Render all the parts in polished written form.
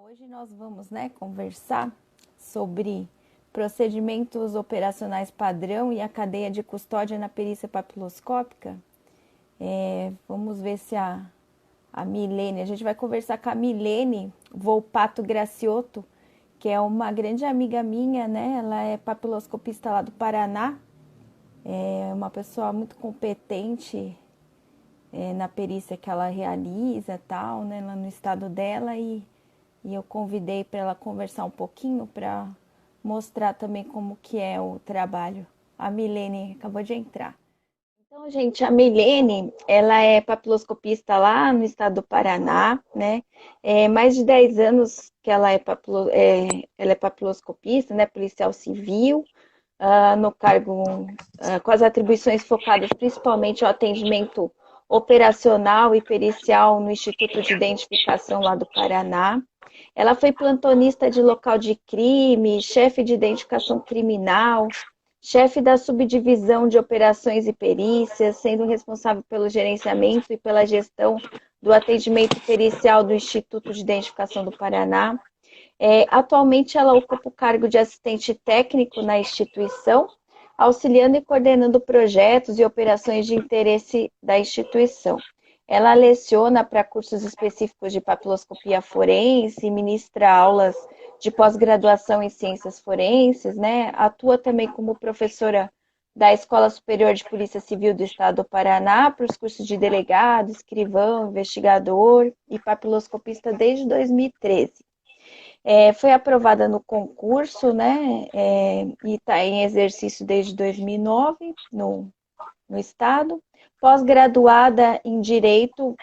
Hoje nós vamos, conversar sobre procedimentos operacionais padrão e a cadeia de custódia na perícia papiloscópica. Vamos ver se a Milene, a gente vai conversar com a Milene Volpato Graciotto, que é uma grande amiga minha, né? Ela é papiloscopista lá do Paraná, é uma pessoa muito competente na perícia que ela realiza, tal, né? Lá no estado dela e eu convidei para ela conversar um pouquinho para mostrar também como que é o trabalho. A Milene acabou de entrar. Então, gente, a Milene, ela é papiloscopista lá no estado do Paraná, né? Mais de 10 anos que ela é papiloscopista, né? Policial civil, no cargo, com as atribuições focadas principalmente ao atendimento operacional e pericial no Instituto de Identificação lá do Paraná. Ela foi plantonista de local de crime, chefe de identificação criminal, chefe da subdivisão de operações e perícias, sendo responsável pelo gerenciamento e pela gestão do atendimento pericial do Instituto de Identificação do Paraná. Atualmente, ela ocupa o cargo de assistente técnico na instituição, auxiliando e coordenando projetos e operações de interesse da instituição. Ela leciona para cursos específicos de papiloscopia forense, ministra aulas de pós-graduação em ciências forenses, né? Atua também como professora da Escola Superior de Polícia Civil do Estado do Paraná para os cursos de delegado, escrivão, investigador e papiloscopista desde 2013. Foi aprovada no concurso, né? E está em exercício desde 2009 no Estado. Pós-graduada em Direito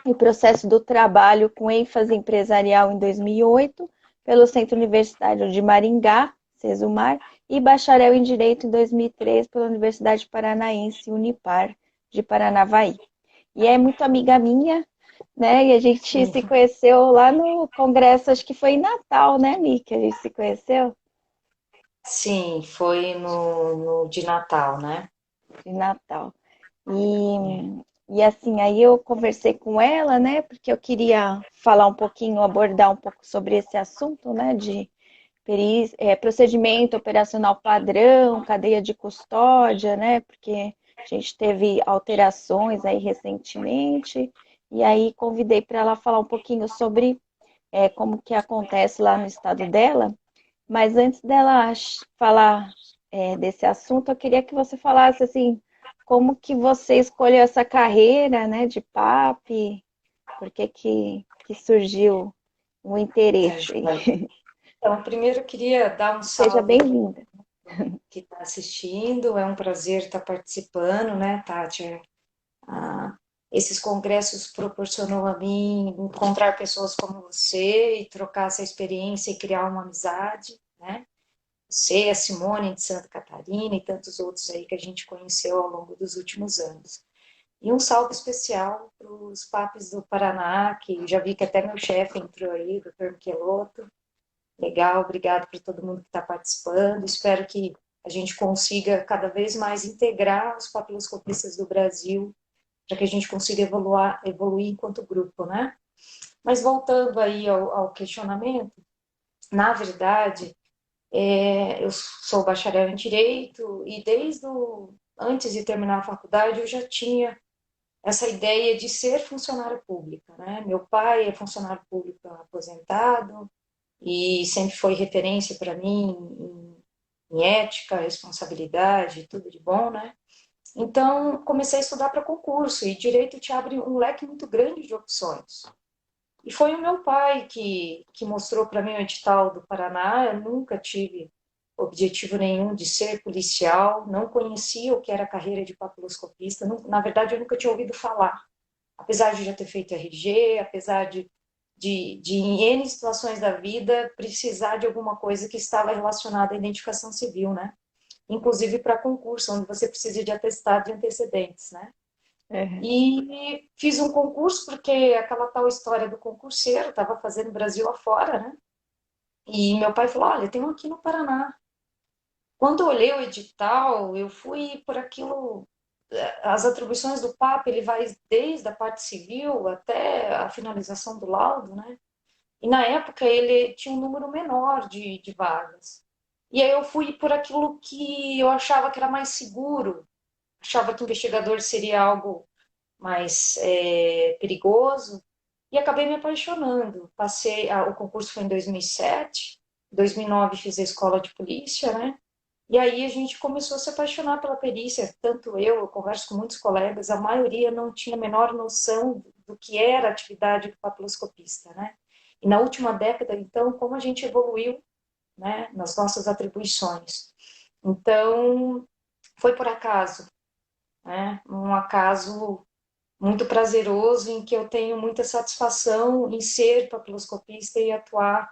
e Processo do Trabalho com ênfase empresarial em 2008 pelo Centro Universitário de Maringá, Cesumar, e bacharel em Direito em 2003 pela Universidade Paranaense Unipar de Paranavaí. E é muito amiga minha, né? E a gente se conheceu lá no congresso, acho que foi em Natal, né, Mi, que a gente se conheceu? Sim, foi no de Natal, né? De Natal. E assim, aí eu conversei com ela, né? Porque eu queria falar um pouquinho, abordar um pouco sobre esse assunto, né? De procedimento operacional padrão, cadeia de custódia, né? Porque a gente teve alterações aí recentemente. E aí convidei para ela falar um pouquinho sobre como que acontece lá no estado dela. Mas antes dela falar desse assunto, eu queria que você falasse assim, como que você escolheu essa carreira, né, de PAP, por que surgiu o Tá interesse joia. aí? Então, primeiro eu queria dar um Seja salve para bem-vinda. que está assistindo. É um prazer estar participando, né, Tati? Ah, esses congressos proporcionou a mim encontrar pessoas como você e trocar essa experiência e criar uma amizade, né? Você, a Simone de Santa Catarina e tantos outros aí que a gente conheceu ao longo dos últimos anos. E um salve especial para os papos do Paraná, que já vi que até meu chefe entrou aí, o doutor Michelotto. Legal, obrigado para todo mundo que está participando. Espero que a gente consiga cada vez mais integrar os papiloscopistas do Brasil para que a gente consiga evoluir enquanto grupo, né? Mas voltando aí ao questionamento, na verdade, eu sou bacharel em Direito e antes de terminar a faculdade eu já tinha essa ideia de ser funcionária pública, né? Meu pai é funcionário público aposentado e sempre foi referência para mim em ética, responsabilidade, tudo de bom, né? Então, comecei a estudar para concurso e direito te abre um leque muito grande de opções. E foi o meu pai que mostrou para mim o edital do Paraná. Eu nunca tive objetivo nenhum de ser policial, não conhecia o que era a carreira de papiloscopista, na verdade eu nunca tinha ouvido falar. Apesar de já ter feito RG, apesar de em N situações da vida precisar de alguma coisa que estava relacionada à identificação civil, né? Inclusive para concurso, onde você precisa de atestado de antecedentes, né? Uhum. E fiz um concurso, porque aquela tal história do concurseiro, estava fazendo Brasil afora, né? E meu pai falou, olha, tem um aqui no Paraná. Quando eu olhei o edital, eu fui por aquilo, as atribuições do Papa, ele vai desde a parte civil até a finalização do laudo, né? E na época ele tinha um número menor de vagas. E aí eu fui por aquilo que eu achava que era mais seguro, achava que investigador seria algo mais perigoso, e acabei me apaixonando. O concurso foi em 2007, 2009 fiz a escola de polícia, né? E aí a gente começou a se apaixonar pela perícia, tanto eu converso com muitos colegas, a maioria não tinha a menor noção do que era a atividade do papiloscopista, né? E na última década, então, como a gente evoluiu, né, nas nossas atribuições. Então, foi por acaso, né? Um acaso muito prazeroso em que eu tenho muita satisfação em ser papiloscopista e atuar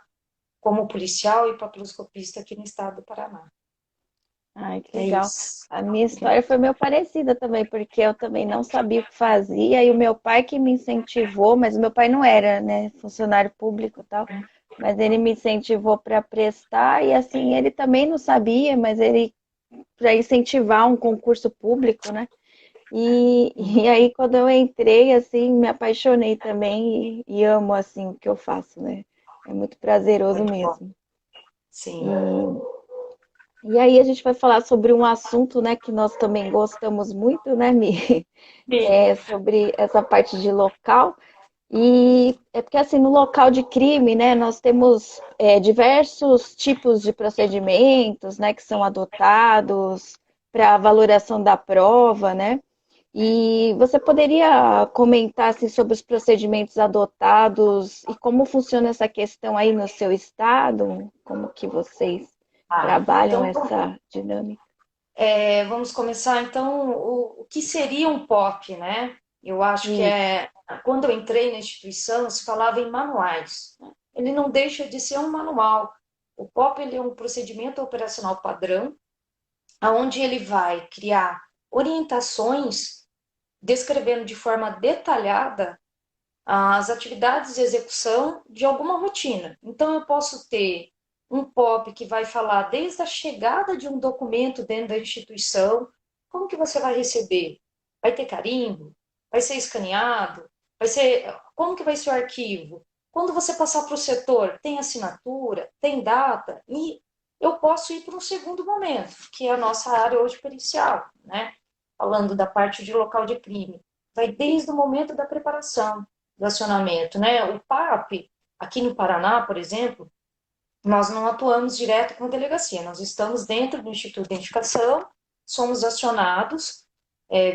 como policial e papiloscopista aqui no estado do Paraná. Ai, que É legal. isso. A minha história foi meio parecida também, porque eu também não sabia o que fazia, e o meu pai que me incentivou, mas o meu pai não era, né, funcionário público e tal, mas ele me incentivou para prestar, e assim, ele também não sabia, mas ele, para incentivar um concurso público, né? E aí, quando eu entrei, assim, me apaixonei também e amo, assim, o que eu faço, né? É muito prazeroso Muito bom. mesmo. Sim. E aí a gente vai falar sobre um assunto, né, que nós também gostamos muito, né, Mi? Sim. É sobre essa parte de local. E é porque, assim, no local de crime, né, nós temos diversos tipos de procedimentos, né, que são adotados para a valoração da prova, né? E você poderia comentar assim, sobre os procedimentos adotados e como funciona essa questão aí no seu estado? Como que vocês trabalham Então, essa dinâmica? vamos começar então o que seria um POP, né? Eu acho que Isso. quando eu entrei na instituição se falava em manuais, né? Ele não deixa de ser um manual. O POP ele é um procedimento operacional padrão, onde ele vai criar orientações descrevendo de forma detalhada as atividades de execução de alguma rotina. Então, eu posso ter um POP que vai falar desde a chegada de um documento dentro da instituição, como que você vai receber? Vai ter carimbo? Vai ser escaneado? Como que vai ser o arquivo? Quando você passar para o setor, tem assinatura, tem data, e eu posso ir para um segundo momento, que é a nossa área hoje pericial, né? Falando da parte de local de crime. Vai desde o momento da preparação, do acionamento, né? O PAP, aqui no Paraná, por exemplo, nós não atuamos direto com a delegacia, nós estamos dentro do Instituto de Identificação, somos acionados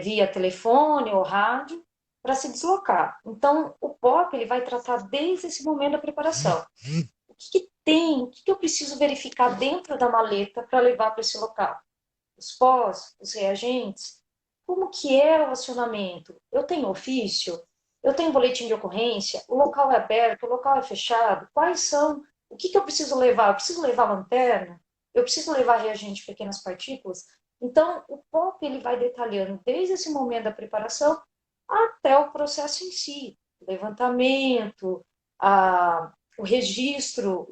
via telefone ou rádio para se deslocar. Então, o POP ele vai tratar desde esse momento da preparação. O que tem, o que eu preciso verificar dentro da maleta para levar para esse local? Os pós, os reagentes, como que é o acionamento? Eu tenho ofício? Eu tenho boletim de ocorrência? O local é aberto? O local é fechado? Quais são? O que eu preciso levar? Eu preciso levar lanterna? Eu preciso levar reagente de pequenas partículas? Então, o POP ele vai detalhando desde esse momento da preparação até o processo em si, levantamento, o registro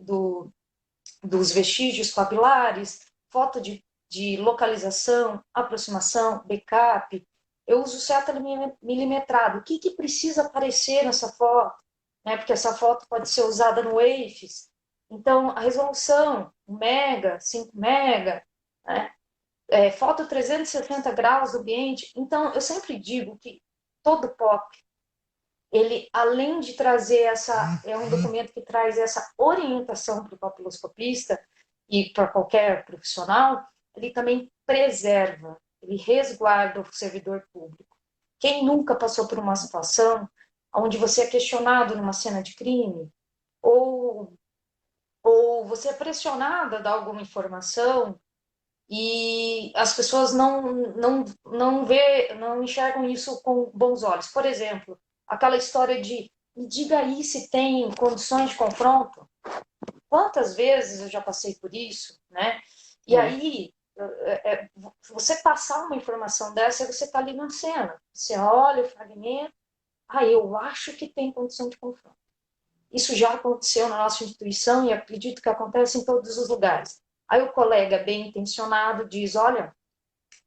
dos vestígios papilares, foto de localização, aproximação, backup. Eu uso seta milimetrado. O que precisa aparecer nessa foto? Né? Porque essa foto pode ser usada no WAVES. Então, a resolução, 1 mega, 5 mega, né? Foto 360 graus do ambiente. Então, eu sempre digo que todo POP, ele, além de trazer é um documento que traz essa orientação para o papiloscopista e para qualquer profissional, ele também preserva, ele resguarda o servidor público. Quem nunca passou por uma situação onde você é questionado numa cena de crime, ou, ou você é pressionado a dar alguma informação e as pessoas não enxergam isso com bons olhos. Por exemplo, aquela história de me diga aí se tem condições de confronto. Quantas vezes eu já passei por isso, né? E É. aí, você passar uma informação dessa, você está ali na cena. Você olha o fragmento, eu acho que tem condição de confronto. Isso já aconteceu na nossa instituição e acredito que acontece em todos os lugares. Aí o colega bem intencionado diz, olha,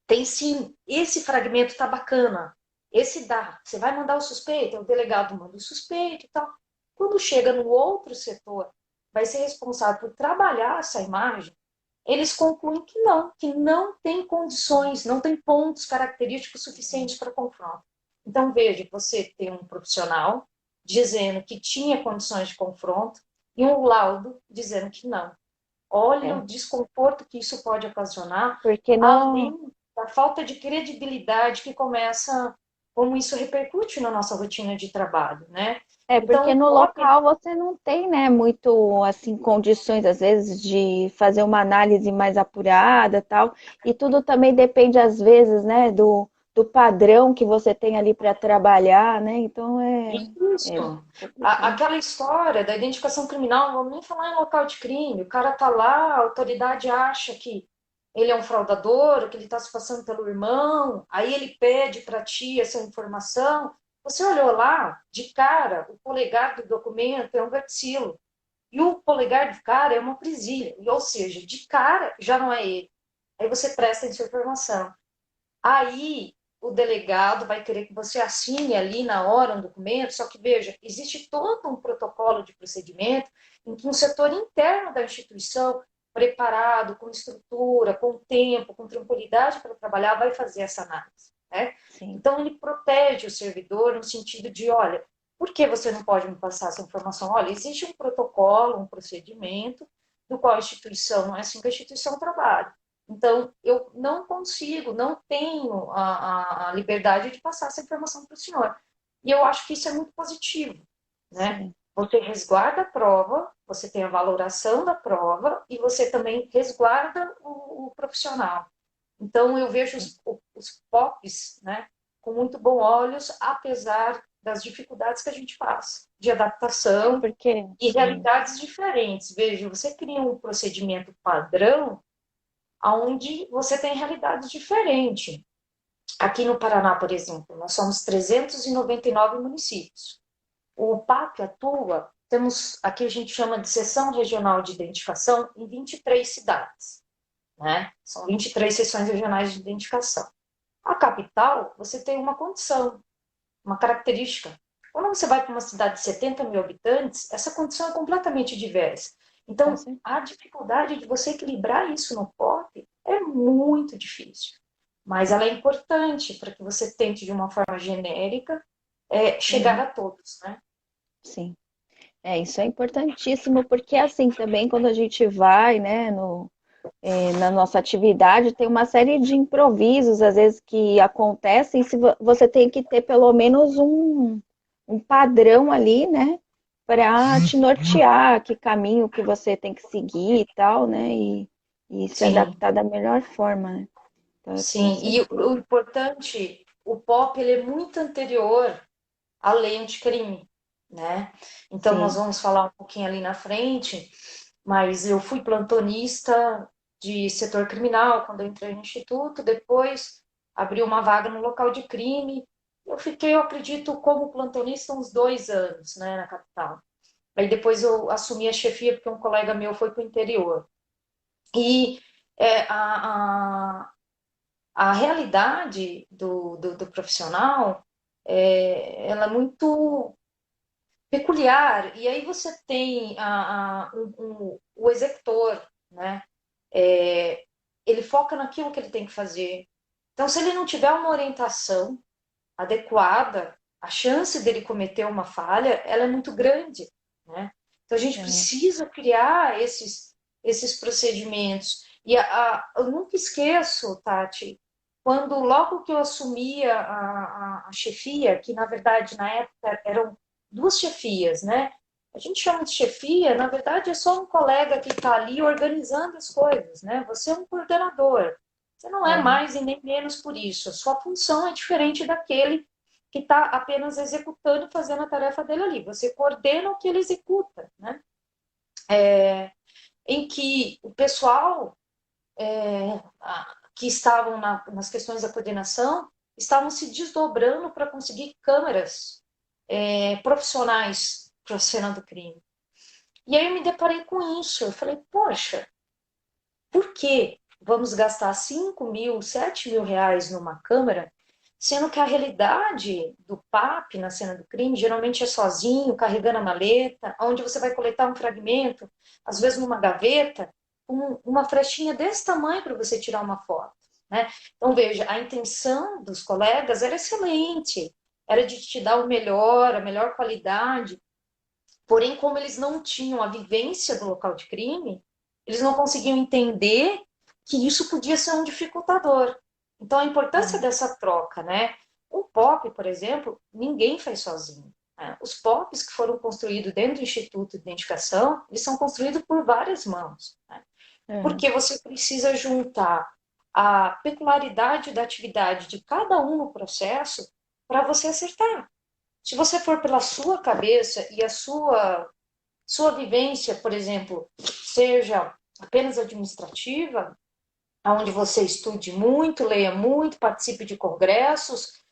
tem sim, esse fragmento está bacana, esse dá, você vai mandar o suspeito, o delegado manda o suspeito e tal. Quando chega no outro setor, vai ser responsável por trabalhar essa imagem, eles concluem que não tem condições, não tem pontos característicos suficientes para confronto. Então, veja, você tem um profissional dizendo que tinha condições de confronto e um laudo dizendo que não. Olha É, o desconforto que isso pode ocasionar, porque no, além da falta de credibilidade que começa, como isso repercute na nossa rotina de trabalho, né? Então, porque o no POP, local você não tem, né, muito assim condições às vezes de fazer uma análise mais apurada, tal, e tudo também depende às vezes, né, do padrão que você tem ali para trabalhar, né? Então é isso, complicado. aquela história da identificação criminal, não vamos nem falar em local de crime, o cara tá lá, a autoridade acha que ele é um fraudador, que ele está se passando pelo irmão, aí ele pede para ti essa informação. Você olhou lá, de cara, o polegar do documento é um verticilo, e o polegar do cara é uma presilha, ou seja, de cara já não é ele. Aí você presta essa informação. Aí o delegado vai querer que você assine ali na hora um documento, só que veja, existe todo um protocolo de procedimento em que um setor interno da instituição, preparado, com estrutura, com tempo, com tranquilidade para trabalhar, vai fazer essa análise. Né? Sim. Então, ele protege o servidor no sentido de, olha, por que você não pode me passar essa informação? Olha, existe um protocolo, um procedimento, do qual a instituição, não é assim que a instituição trabalha. Então, eu não consigo, não tenho a liberdade de passar essa informação para o senhor. E eu acho que isso é muito positivo, né? Sim. Você resguarda a prova, você tem a valoração da prova e você também resguarda o profissional. Então, eu vejo os POPs, né, com muito bons olhos, apesar das dificuldades que a gente passa de adaptação Porque, e sim, realidades diferentes. Veja, você cria um procedimento padrão onde você tem realidades diferentes. Aqui no Paraná, por exemplo, nós somos 399 municípios. O PAC atua, temos, aqui a gente chama de Seção Regional de Identificação, em 23 cidades. Né? São 23 seções regionais de identificação. A capital, você tem uma condição, uma característica. Quando você vai para uma cidade de 70 mil habitantes, essa condição é completamente diversa. com Então, certeza. a dificuldade de você equilibrar isso no POP é muito difícil. Mas ela é importante para que você tente, de uma forma genérica, chegar Uhum, a todos, né? sim. Isso é importantíssimo, porque assim também quando a gente vai, né, na nossa atividade, tem uma série de improvisos, às vezes, que acontecem, se você tem que ter pelo menos um padrão ali, né, para te nortear, que caminho que você tem que seguir e tal, né, e se Sim, adaptar da melhor forma, né. Então, com sim. E o certeza. importante, o POP ele é muito anterior à lei anticrime, né? Então, nós Sim. vamos falar um pouquinho ali na frente, mas eu fui plantonista de setor criminal quando eu entrei no instituto, depois abri uma vaga no local de crime. Eu fiquei, eu acredito, como plantonista uns 2 anos, né, na capital. Aí depois eu assumi a chefia porque um colega meu foi para o interior. E é, a realidade do profissional, ela é muito peculiar. E aí você tem o executor, né? É, ele foca naquilo que ele tem que fazer. Então, se ele não tiver uma orientação adequada, a chance dele cometer uma falha, ela é muito grande, né? Então, a gente É. precisa criar esses procedimentos. E eu nunca esqueço, Tati, quando logo que eu assumi a chefia, que na verdade na época eram duas chefias, né? A gente chama de chefia, na verdade é só um colega que está ali organizando as coisas, né? Você é um coordenador. Você não é Aham. mais e nem menos por isso. A sua função é diferente daquele que está apenas executando, fazendo a tarefa dele ali. Você coordena o que ele executa, né? Em que o pessoal que estavam nas questões da coordenação estavam se desdobrando para conseguir câmeras profissionais para a cena do crime. E aí eu me deparei com isso. Eu falei, poxa, por que vamos gastar 5 mil, 7 mil reais numa câmera sendo que a realidade do PAP na cena do crime geralmente é sozinho, carregando a maleta, onde você vai coletar um fragmento, às vezes numa gaveta, com uma flechinha desse tamanho para você tirar uma foto, né? Então, veja, a intenção dos colegas era excelente, era de te dar o melhor, a melhor qualidade, porém, como eles não tinham a vivência do local de crime, eles não conseguiam entender que isso podia ser um dificultador. Então, a importância É, dessa troca, né? Um POP, por exemplo, ninguém faz sozinho, né? Os POPs que foram construídos dentro do Instituto de Identificação, eles são construídos por várias mãos, né? aham, Porque você precisa juntar a peculiaridade da atividade de cada um no processo para você acertar. Se você for pela sua cabeça e a sua vivência, por exemplo, seja apenas administrativa, onde você estude muito, leia muito, participe de congressos,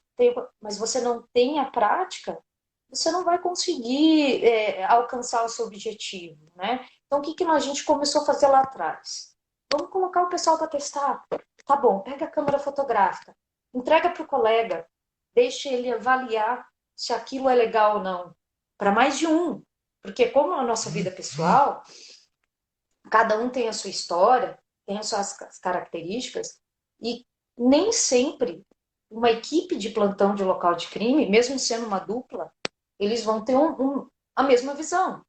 mas você não tem a prática, você não vai conseguir alcançar o seu objetivo, né? Então, o que a gente começou a fazer lá atrás? Vamos colocar o pessoal para testar. Tá bom, pega a câmera fotográfica, entrega para o colega, deixe ele avaliar se aquilo é legal ou não, para mais de um. Porque como a nossa vida pessoal, cada um tem a sua história, tem as suas características, e nem sempre uma equipe de plantão de local de crime, mesmo sendo uma dupla, eles vão ter a mesma visão.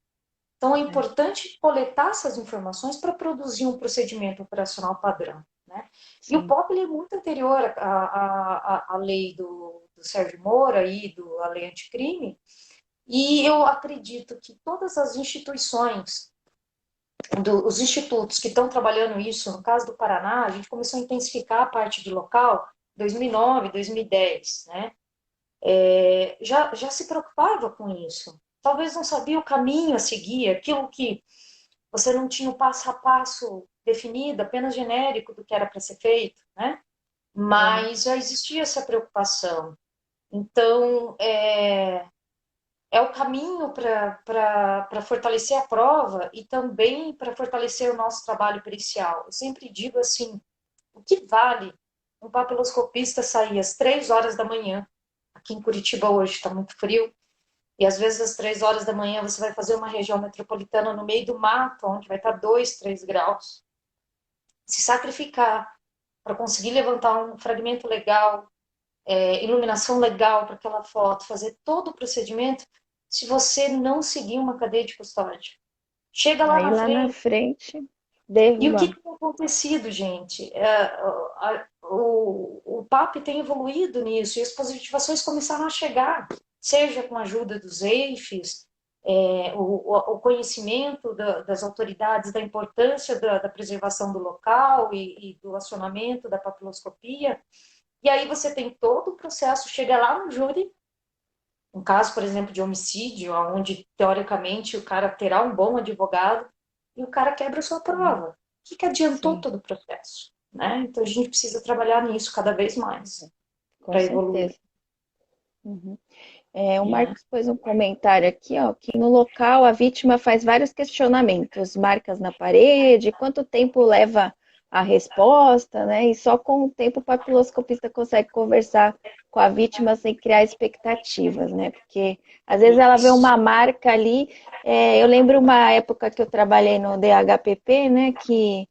Então, é é, importante coletar essas informações para produzir um procedimento operacional padrão, né? E o sim. POP ele é muito anterior à lei do Sérgio Moro, aí, a lei anticrime, e eu acredito que todas as instituições os institutos que estão trabalhando isso, no caso do Paraná, a gente começou a intensificar a parte de local 2009, 2010, né? Já se preocupava com isso. Talvez não sabia o caminho a seguir, aquilo que você não tinha o passo a passo definido, apenas genérico do que era para ser feito, né? Aham. Mas já existia essa preocupação. Então, é o caminho para fortalecer a prova e também para fortalecer o nosso trabalho pericial. Eu sempre digo assim, o que vale um papiloscopista sair às 3 horas da manhã, aqui em Curitiba hoje está muito frio, e às vezes às 3 horas da manhã você vai fazer uma região metropolitana no meio do mato, onde vai estar 2, 3 graus, se sacrificar para conseguir levantar um fragmento legal, iluminação legal para aquela foto, fazer todo o procedimento, se você não seguir uma cadeia de custódia. Chega lá Aí na lá na frente. frente, E o que derruba. tem acontecido, gente? O PAP tem evoluído nisso e as positivações começaram a chegar, seja com a ajuda dos EIFES, o conhecimento das autoridades da importância da preservação do local e do acionamento da papiloscopia. E aí você tem todo o processo, chega lá no júri, um caso, por exemplo, de homicídio, onde teoricamente o cara terá um bom advogado e o cara quebra a sua Uhum, prova. O que adiantou sim, todo o processo? Né? Então a gente precisa trabalhar nisso cada vez mais com para evoluir. certeza. Uhum. É, o Né? Marcos pôs um comentário aqui, ó, que no local a vítima faz vários questionamentos, marcas na parede, quanto tempo leva a resposta, né? E só com o tempo o papiloscopista consegue conversar com a vítima sem criar expectativas, né? Porque às vezes ela vê Isso. uma marca ali. Eu lembro uma época que eu trabalhei no DHPP, né? Que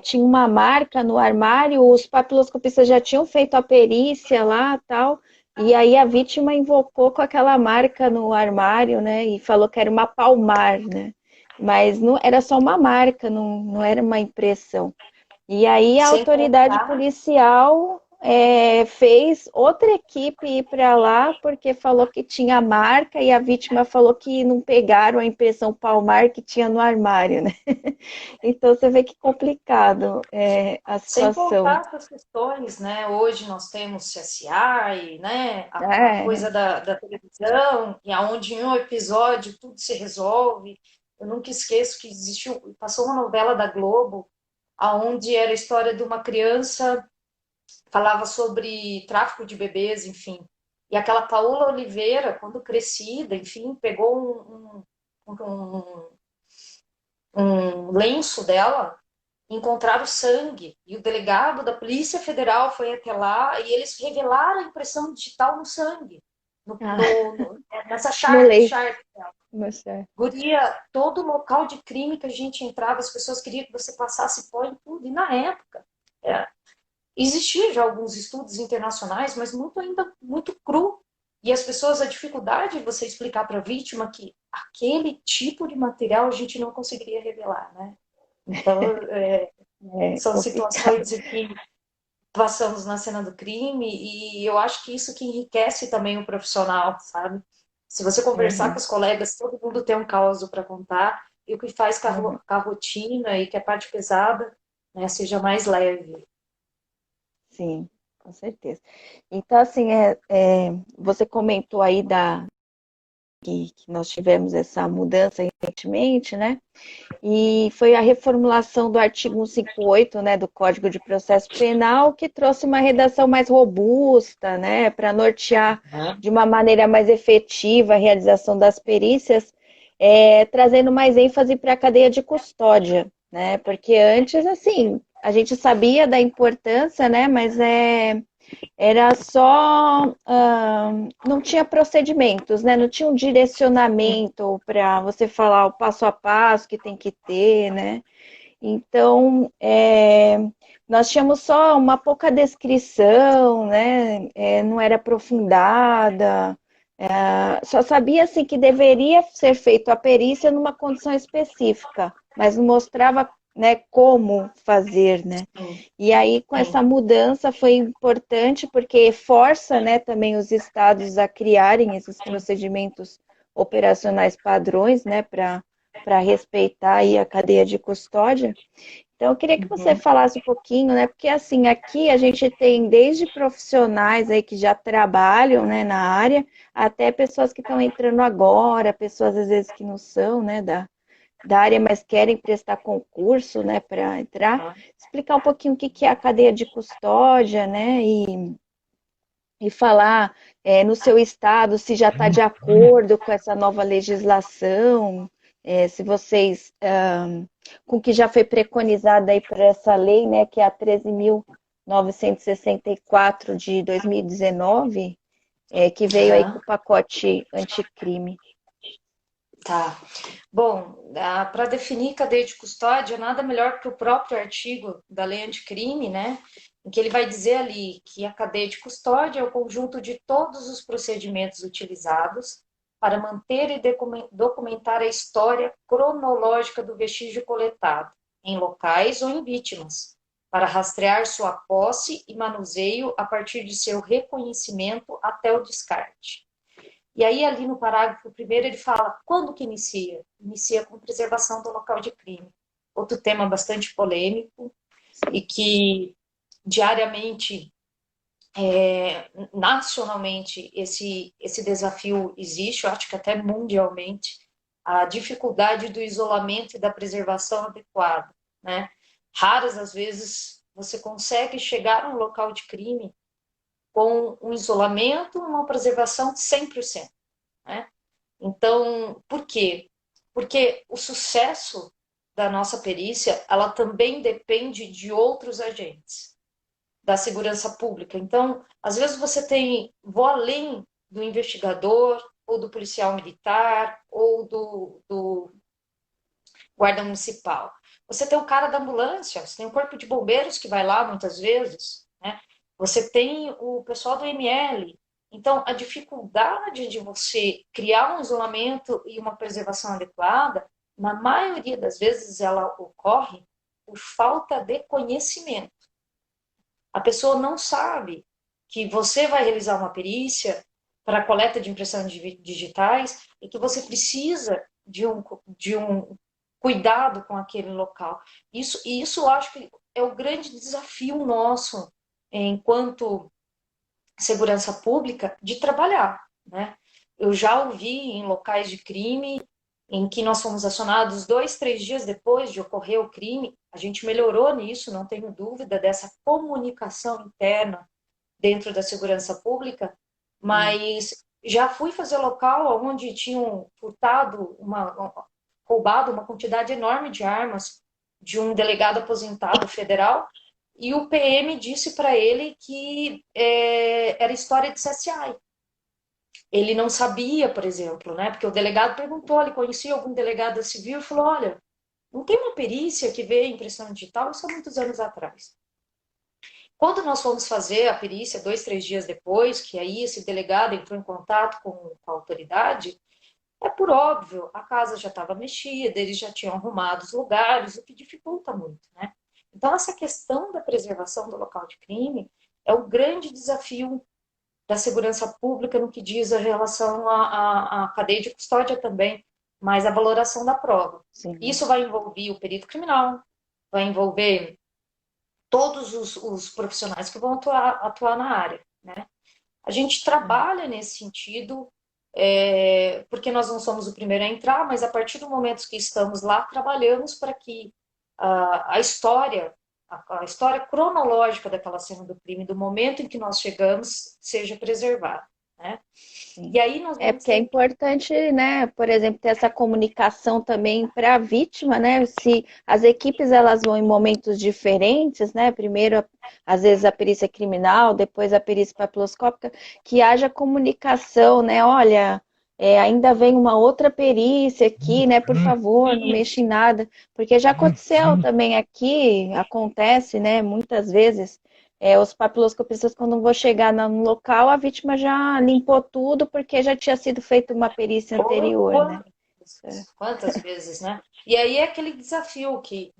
tinha uma marca no armário, os papiloscopistas já tinham feito a perícia lá, tal. E aí a vítima invocou com aquela marca no armário, né? E falou que era uma palmar, né? Mas não era só uma marca, não era uma impressão. E aí a Sem autoridade contar, policial fez outra equipe ir para lá porque falou que tinha marca e a vítima falou que não pegaram a impressão palmar que tinha no armário, né? Então você vê que complicado a sem situação. contar essas questões, né? Hoje nós temos CSI, né? A É, coisa da televisão, e aonde em um episódio tudo se resolve. Eu nunca esqueço que existiu, passou uma novela da Globo, aonde era a história de uma criança, falava sobre tráfico de bebês, enfim. E aquela Paola Oliveira, quando crescida, enfim, pegou um lenço dela encontraram sangue. E o delegado da Polícia Federal foi até lá e eles revelaram a impressão digital no sangue, Ah, nessa no Sharp, leite. Sharp. Moça. Guria, todo local de crime que a gente entrava, as pessoas queriam que você passasse pó em tudo. E na época, é, existia já alguns estudos internacionais, mas muito ainda muito cru. E as pessoas, a dificuldade de você explicar para a vítima que aquele tipo de material a gente não conseguiria revelar, né? Então, É são complicado. situações em que passamos na cena do crime e eu acho que isso que enriquece também o profissional, sabe? Se você conversar com Uhum, os colegas, todo mundo tem um caso para contar e o que faz com uhum. a rotina e que a parte pesada, né, seja mais leve. Sim, com certeza. Então, assim, você comentou aí que nós tivemos essa mudança recentemente, né? E foi a reformulação do artigo 158, né, do Código de Processo Penal, que trouxe uma redação mais robusta, né, para nortear Né? de uma maneira mais efetiva a realização das perícias, trazendo mais ênfase para a cadeia de custódia, né, porque antes, assim, a gente sabia da importância, né, mas era só, não tinha procedimentos, né? Não tinha um direcionamento para você falar o passo a passo que tem que ter, né? Então, nós tínhamos só uma pouca descrição, né? Não era aprofundada, só sabia assim que deveria ser feita a perícia numa condição específica, mas não mostrava, né, como fazer, né? Sim, E aí, com essa sim. mudança, foi importante porque força, né, também os estados a criarem esses procedimentos operacionais padrões, né, para respeitar aí a cadeia de custódia. Então, eu queria que você Uhum. falasse um pouquinho, né, porque assim, aqui a gente tem desde profissionais aí que já trabalham, né, na área, até pessoas que estão entrando agora, pessoas às vezes que não são, né, da área, mas querem prestar concurso, né, para entrar, explicar um pouquinho o que que é a cadeia de custódia, né, e falar no seu estado se já está de acordo com essa nova legislação, se vocês, com o que já foi preconizado aí por essa lei, né, que é a 13.964 de 2019, que veio aí com Aham. o pacote anticrime. Tá. Bom, para definir cadeia de custódia, nada melhor que o próprio artigo da lei anticrime, né? Em que ele vai dizer ali que a cadeia de custódia é o conjunto de todos os procedimentos utilizados para manter e documentar a história cronológica do vestígio coletado, em locais ou em vítimas, para rastrear sua posse e manuseio a partir de seu reconhecimento até o descarte. E aí, ali no parágrafo primeiro, ele fala quando que inicia? Inicia com preservação do local de crime. Outro tema bastante polêmico e que diariamente, nacionalmente, esse desafio existe, eu acho que até mundialmente, a dificuldade do isolamento e da preservação adequada, né? Raras as vezes você consegue chegar a um local de crime com um isolamento, uma preservação de 100%, né? Então, por quê? Porque o sucesso da nossa perícia, ela também depende de outros agentes da segurança pública. Então, às vezes você tem, vou além do investigador, ou do policial militar, ou do guarda municipal. Você tem o cara da ambulância, você tem o corpo de bombeiros que vai lá muitas vezes, né? Você tem o pessoal do ML. Então, a dificuldade de você criar um isolamento e uma preservação adequada, na maioria das vezes ela ocorre por falta de conhecimento. A pessoa não sabe que você vai realizar uma perícia para a coleta de impressões digitais e que você precisa de um cuidado com aquele local. Isso eu acho que é o grande desafio nosso enquanto segurança pública de trabalhar, né? Eu já ouvi em locais de crime em que nós fomos acionados 2, 3 dias depois de ocorrer o crime, a gente melhorou nisso, não tenho dúvida dessa comunicação interna dentro da segurança pública, Sim. mas já fui fazer local onde tinham roubado uma quantidade enorme de armas de um delegado aposentado federal, e o PM disse para ele que era história de CSI. Ele não sabia, por exemplo, né? Porque o delegado perguntou, ele conhecia algum delegado civil e falou, olha, não tem uma perícia que vê impressão digital? Isso há muitos anos atrás. Quando nós fomos fazer a perícia, 2, 3 dias depois, que aí esse delegado entrou em contato com a autoridade, é por óbvio, a casa já estava mexida, eles já tinham arrumado os lugares, o que dificulta muito, né? Então, essa questão da preservação do local de crime é o grande desafio da segurança pública no que diz a relação à cadeia de custódia também, mas a valoração da prova. Sim. Isso vai envolver o perito criminal, vai envolver todos os profissionais que vão atuar na área, né? A gente trabalha nesse sentido, porque nós não somos o primeiro a entrar, mas a partir do momento que estamos lá, trabalhamos para que a história, a história cronológica daquela cena do crime, do momento em que nós chegamos, seja preservada, né? Sim. E aí nós É vamos porque é ter... importante, né, por exemplo, ter essa comunicação também para a vítima, né? Se as equipes elas vão em momentos diferentes, né? Primeiro, às vezes a perícia criminal, depois a perícia papiloscópica, que haja comunicação, né? Olha, ainda vem uma outra perícia aqui, né? Por favor, não mexa em nada, porque já aconteceu também aqui, acontece, né? Muitas vezes os papiloscopistas, quando vão chegar no local, a vítima já limpou tudo porque já tinha sido feita uma perícia anterior, né? Quantas vezes, né? E aí é aquele desafio que,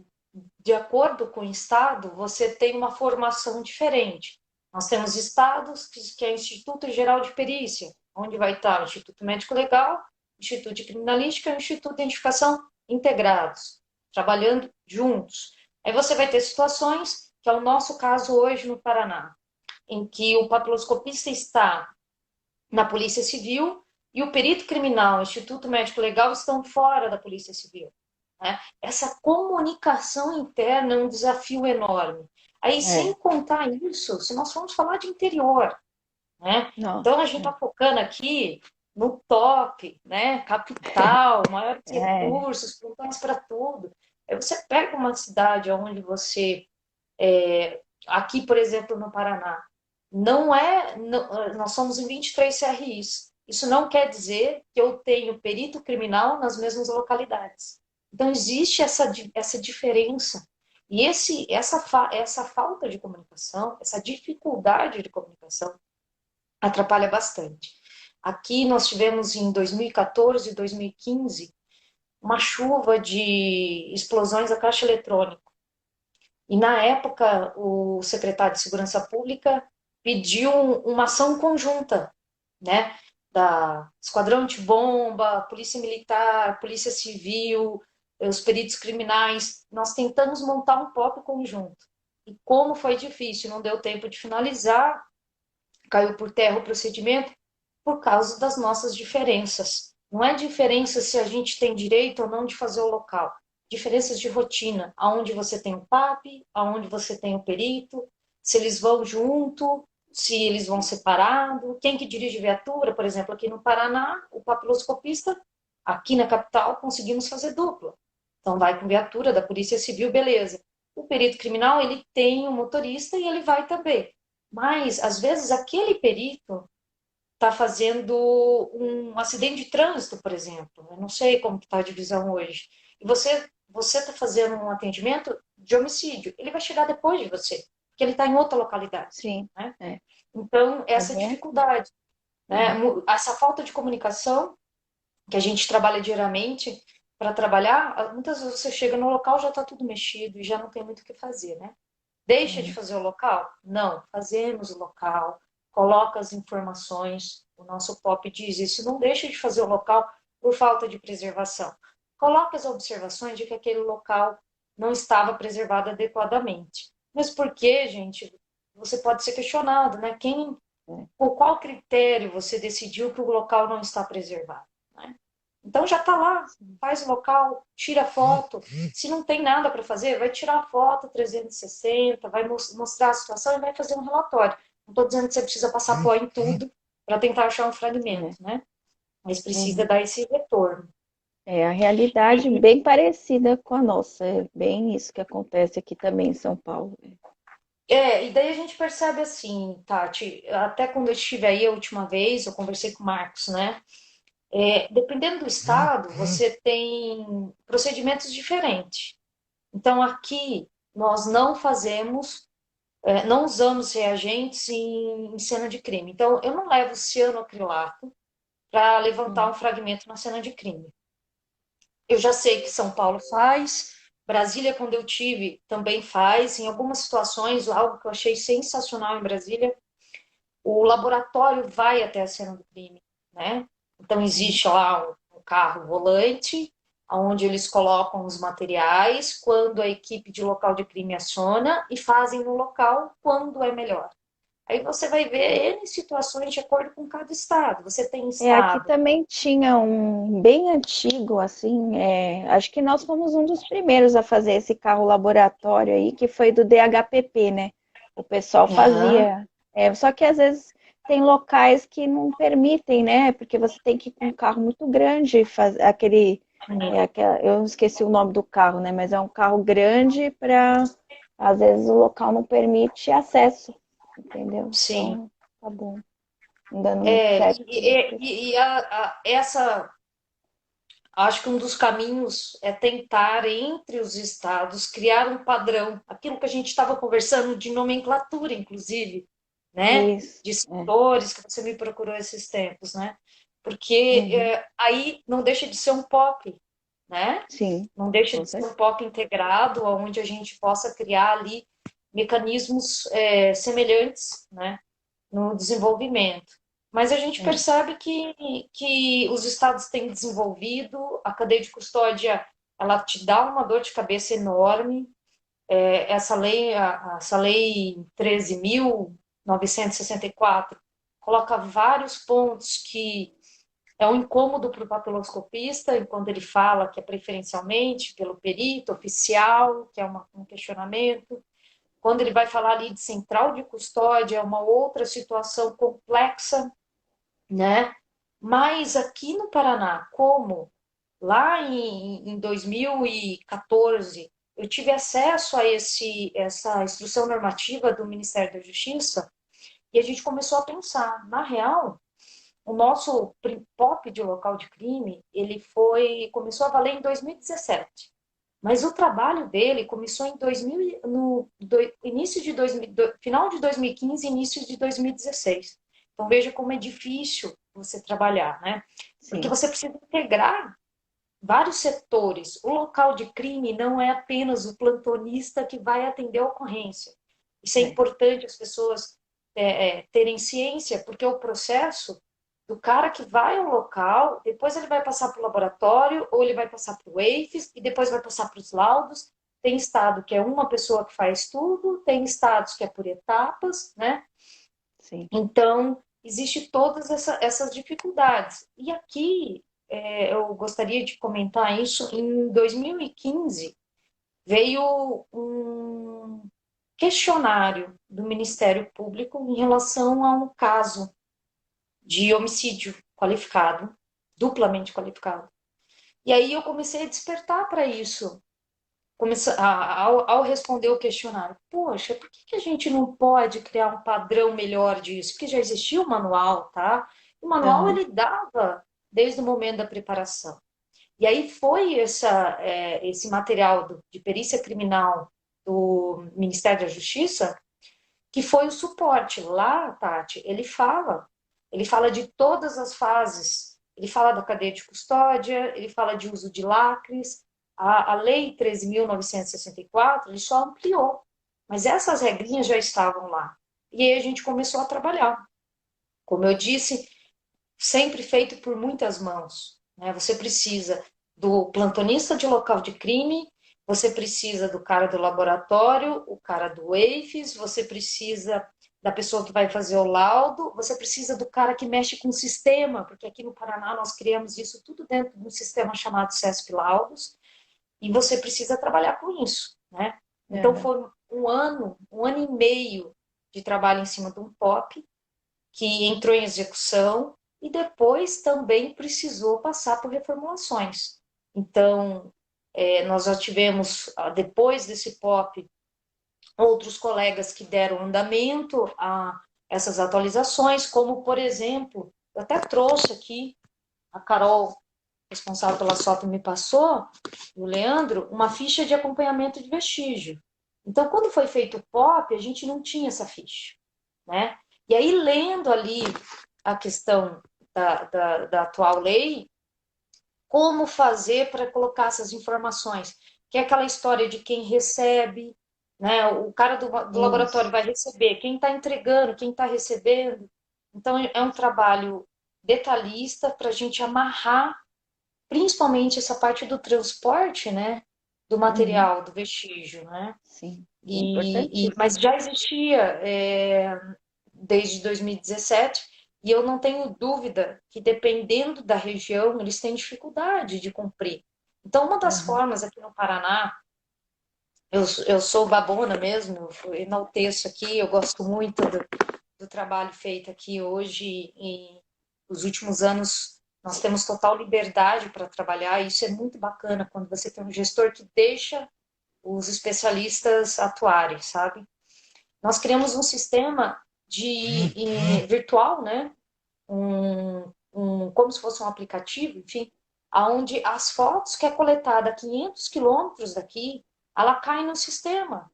de acordo com o estado, você tem uma formação diferente. Nós temos estados que é o Instituto Geral de Perícia, onde vai estar o Instituto Médico Legal, Instituto de Criminalística e o Instituto de Identificação integrados, trabalhando juntos. Aí você vai ter situações, que é o nosso caso hoje no Paraná, em que o papiloscopista está na Polícia Civil e o perito criminal, o Instituto Médico Legal estão fora da Polícia Civil. Né? Essa comunicação interna é um desafio enorme. Aí, sem É. contar isso, se nós formos falar de interior, né? Então a Nossa, gente está focando aqui no top, né? Capital, maiores é, recursos, plantões para tudo. Aí você pega uma cidade onde você, aqui, por exemplo, no Paraná, nós somos em 23 CRIs. Isso não quer dizer que eu tenho perito criminal nas mesmas localidades. Então, existe essa diferença. E essa falta de comunicação, essa dificuldade de comunicação, atrapalha bastante. Aqui nós tivemos em 2014 e 2015 uma chuva de explosões a caixa eletrônica. E na época, o secretário de Segurança Pública pediu uma ação conjunta, né? Da Esquadrão Antibomba, Polícia Militar, Polícia Civil, os peritos criminais. Nós tentamos montar um POP conjunto. E como foi difícil, não deu tempo de finalizar, caiu por terra o procedimento por causa das nossas diferenças. Não é diferença se a gente tem direito ou não de fazer o local. Diferenças de rotina, aonde você tem o PAP, aonde você tem o perito, se eles vão junto, se eles vão separado, quem que dirige viatura, por exemplo, aqui no Paraná, o papiloscopista, aqui na capital, conseguimos fazer dupla. Então vai com viatura da Polícia Civil, beleza. O perito criminal, ele tem um motorista e ele vai também. Mas, às vezes, aquele perito está fazendo um acidente de trânsito, por exemplo. Eu não sei como está a divisão hoje. E você está fazendo um atendimento de homicídio. Ele vai chegar depois de você, porque ele está em outra localidade. sim, Né? é. Então, Tá essa bom? dificuldade, né? Uhum. Essa falta de comunicação que a gente trabalha diariamente para trabalhar, muitas vezes você chega no local, já está tudo mexido e já não tem muito o que fazer, né? Deixa de Sim, fazer o local? Não, fazemos o local, coloca as informações, o nosso POP diz isso, não deixa de fazer o local por falta de preservação. Coloca as observações de que aquele local não estava preservado adequadamente. Mas por que, gente? Você pode ser questionado, né? é. Por qual critério você decidiu que o local não está preservado? Né? Então já está lá, faz o local, tira foto. Se não tem nada para fazer, vai tirar a foto 360, vai mostrar a situação e vai fazer um relatório. Não estou dizendo que você precisa passar pó em tudo para tentar achar um É. fragmento, né? Mas precisa Uhum. dar esse retorno. É a realidade bem parecida com a nossa, é bem isso que acontece aqui também em São Paulo. E daí a gente percebe assim, Tati, até quando eu estive aí a última vez, eu conversei com o Marcos, né? Dependendo do estado, você tem procedimentos diferentes. Então, aqui, nós não fazemos, não usamos reagentes em cena de crime. Então, eu não levo cianoacrilato para levantar Hum. um fragmento na cena de crime. Eu já sei que São Paulo faz, Brasília, quando eu tive, também faz. Em algumas situações, algo que eu achei sensacional em Brasília, o laboratório vai até a cena do crime, né? Então, Sim. existe lá um carro volante, onde eles colocam os materiais, quando a equipe de local de crime aciona, e fazem no local quando é melhor. Aí você vai ver N situações de acordo com cada estado. Você tem Aqui estado. também tinha um bem antigo, assim, acho que nós fomos um dos primeiros a fazer esse carro laboratório aí, que foi do DHPP, né? O pessoal Aham, fazia, só que às vezes tem locais que não permitem, né? Porque você tem que ir com um carro muito grande, eu esqueci o nome do carro, né? Mas é um carro grande para, às vezes o local não permite acesso, entendeu? sim. Então, tá bom, não dando muito certo. Essa, acho que um dos caminhos é tentar, entre os estados, criar um padrão, aquilo que a gente estava conversando de nomenclatura, inclusive, né? Isso, De setores que você me procurou esses tempos, né? Porque uhum, aí não deixa de ser um POC, né? sim, Não deixa com de ser certeza. um POC integrado, onde a gente possa criar ali mecanismos semelhantes, né? No desenvolvimento. Mas a gente É, percebe que os estados têm desenvolvido, a cadeia de custódia ela te dá uma dor de cabeça enorme. Essa lei 13.964 coloca vários pontos que é um incômodo para o patoloscopista, enquanto ele fala que é preferencialmente pelo perito oficial, que é um questionamento. Quando ele vai falar ali de central de custódia, é uma outra situação complexa, né? Mas aqui no Paraná, como lá em 2014 eu tive acesso a essa instrução normativa do Ministério da Justiça e a gente começou a pensar, na real, o nosso POP de local de crime, começou a valer em 2017. Mas o trabalho dele começou em 2000, início de 2000, final de 2015, início de 2016. Então veja como é difícil você trabalhar, né? Porque sim, você precisa integrar vários setores. O local de crime não é apenas o plantonista que vai atender a ocorrência. Isso é é, importante as pessoas terem ciência, porque o processo do cara que vai ao local, depois ele vai passar para o laboratório, ou ele vai passar para o EIFES, e depois vai passar para os laudos. Tem estado que é uma pessoa que faz tudo, tem estados que é por etapas, né? sim. Então, existe todas essas dificuldades. E aqui, eu gostaria de comentar isso, em 2015, veio um questionário do Ministério Público em relação a um caso de homicídio qualificado, duplamente qualificado. E aí eu comecei a despertar para isso, ao responder o questionário. Poxa, por que a gente não pode criar um padrão melhor disso? Porque já existia o manual, tá? O manual Aham, ele dava desde o momento da preparação. E aí foi esse material de perícia criminal do Ministério da Justiça que foi o suporte. Lá, Tati, ele fala de todas as fases. Ele fala da cadeia de custódia, ele fala de uso de lacres. A Lei 13.964, ele só ampliou. Mas essas regrinhas já estavam lá. E aí a gente começou a trabalhar. Como eu disse, sempre feito por muitas mãos. Né? Você precisa do plantonista de local de crime, você precisa do cara do laboratório, o cara do EIFES, você precisa da pessoa que vai fazer o laudo, você precisa do cara que mexe com o sistema, porque aqui no Paraná nós criamos isso tudo dentro de um sistema chamado CESP Laudos, e você precisa trabalhar com isso. Né? Então aham. foi um ano e meio de trabalho em cima de um POP, que entrou em execução e depois também precisou passar por reformulações. Então, nós já tivemos, depois desse POP, outros colegas que deram andamento a essas atualizações, como, por exemplo, eu até trouxe aqui, a Carol, responsável pela SOP, me passou, o Leandro, uma ficha de acompanhamento de vestígio. Então, quando foi feito o POP, a gente não tinha essa ficha, né? E aí, lendo ali a questão da atual lei, como fazer para colocar essas informações? Que é aquela história de quem recebe, né? O cara do laboratório Isso. vai receber, quem está entregando, quem está recebendo. Então, é um trabalho detalhista para a gente amarrar, principalmente essa parte do transporte, né? Do Uhum. material, do vestígio, né? Sim, importantíssimo. Mas já existia desde 2017, e eu não tenho dúvida que, dependendo da região, eles têm dificuldade de cumprir. Então, uma das Uhum. formas aqui no Paraná, eu sou babona mesmo, eu enalteço aqui, eu gosto muito do trabalho feito aqui hoje, e nos últimos anos nós temos total liberdade para trabalhar, e isso é muito bacana quando você tem um gestor que deixa os especialistas atuarem, sabe? Nós criamos um sistema virtual, né? Como se fosse um aplicativo, enfim, aonde as fotos que é coletada a 500 quilômetros daqui, ela cai no sistema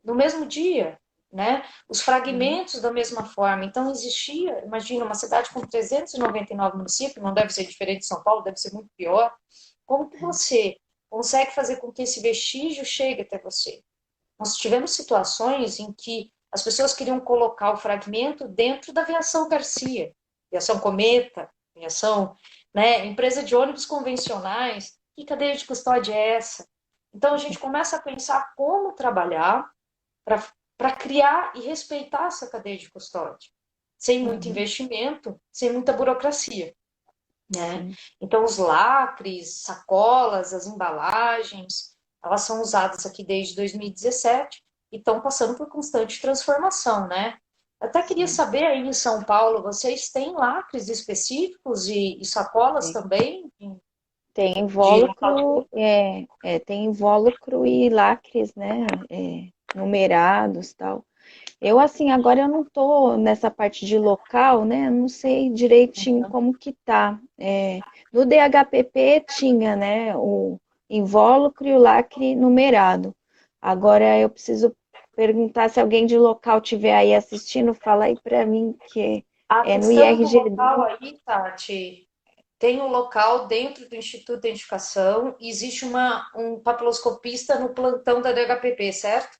no mesmo dia, né? Os Uhum. fragmentos da mesma forma. Então existia, imagina, uma cidade com 399 municípios, não deve ser diferente de São Paulo, deve ser muito pior. Como que você consegue fazer com que esse vestígio chegue até você? Nós tivemos situações em que as pessoas queriam colocar o fragmento dentro da aviação Garcia, aviação Cometa, aviação, né, empresa de ônibus convencionais. Que cadeia de custódia é essa? Então a gente começa a pensar como trabalhar para criar e respeitar essa cadeia de custódia, sem muito Uhum. investimento, sem muita burocracia, né? Sim. Então os lacres, sacolas, as embalagens, elas são usadas aqui desde 2017 e estão passando por constante transformação, né? Até queria Sim. saber aí em São Paulo, vocês têm lacres específicos e sacolas Tem. também Tem de local de invólucro, tem invólucro e lacres, né? Numerados, tal. Eu, assim, agora eu não tô nessa parte de local, né? Eu não sei direitinho como que tá. No DHPP tinha, né? O invólucro e o lacre numerado. Agora eu preciso perguntar se alguém de local tiver aí assistindo, fala aí para mim que A é no questão do local IRGD. aí, Tati, tem um local dentro do Instituto de Identificação e existe um papiloscopista no plantão da DHPP, certo?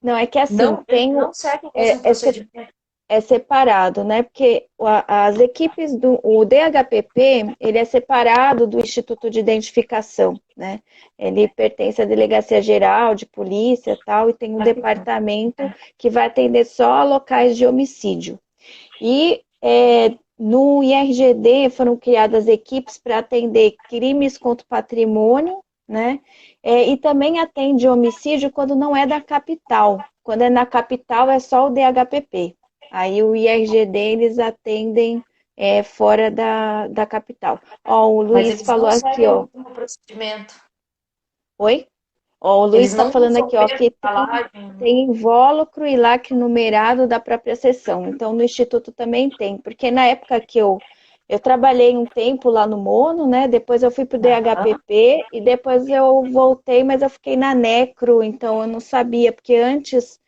Não, é que assim, Não, eles não seguem o mesmo é, é, se- procedimento. é separado, né? Porque as equipes o DHPP, ele é separado do Instituto de Identificação, né? Ele pertence à Delegacia Geral de Polícia, tal, e tem um departamento que vai atender só a locais de homicídio. E no IRGD foram criadas equipes para atender crimes contra o patrimônio, né? E também atende homicídio quando não é da capital. Quando é na capital é só o DHPP. Aí o IRGD eles atendem fora da capital. Ó, o Mas Luiz eles falou não aqui, seguem o ó. mesmo procedimento. Oi? Ó, o Luiz Eles está não falando usam aqui, a ó, mesma que embalagem. tem invólucro e lacre numerado da própria seção. Então, no Instituto também tem, porque na época que eu trabalhei um tempo lá no Mono, né? Depois eu fui para o Aham. DHPP e depois eu voltei, mas eu fiquei na Necro, então eu não sabia, porque antes